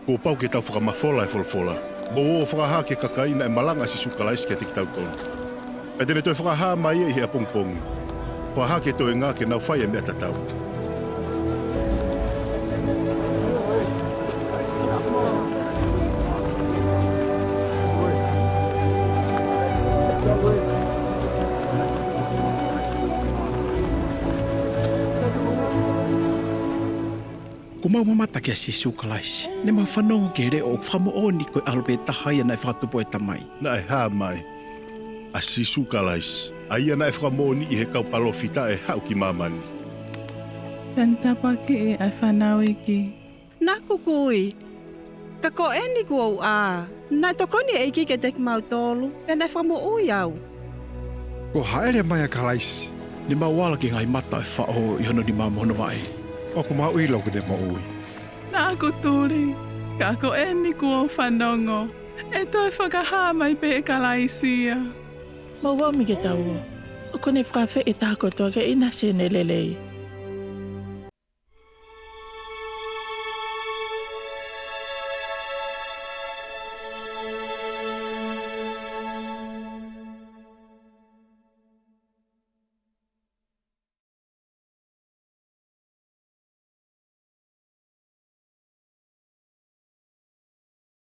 Ko pau ke tau fakamafola e folfola. Bo o fakahaaʻi ke kakaí naʻe malanga Sīsū Kalaisi ke tiki tau tonu. E tene toi fakahā mai e hea pongpongi. Fakahā ke toi ngā ke Nīfai e mea tatau. Ko mau mamata ke Sīsū Kalaisi, ne mau whanongo ke re o Fakamoʻoni koe alupe tahai ana e whakatupo e tamai. Naʻe hā mai. A Sīsū Kalaisi, ai ana e Fakamoʻoni i he kaupalofita e hau ki mamani. Tantapa ke e ai whanau iki. Nā kukui. Ka ko ʻeni ku au ā. Nā tokoni e iki ke tek mau tolu. E nai whamoʻui au. Ko hāʻele mai a Kalaisi. Ne mau wala ke ngai mata e whaoho i hono ni mama hono vai. ʻOku mau i lau te maui. Nā ko tūri. Ka ko eni ku o whanongo. E toi whakahā mai pe e Kalaisia. Maua mi ke tau. O kone whawhe e tāko toa ke ina se ne lelei.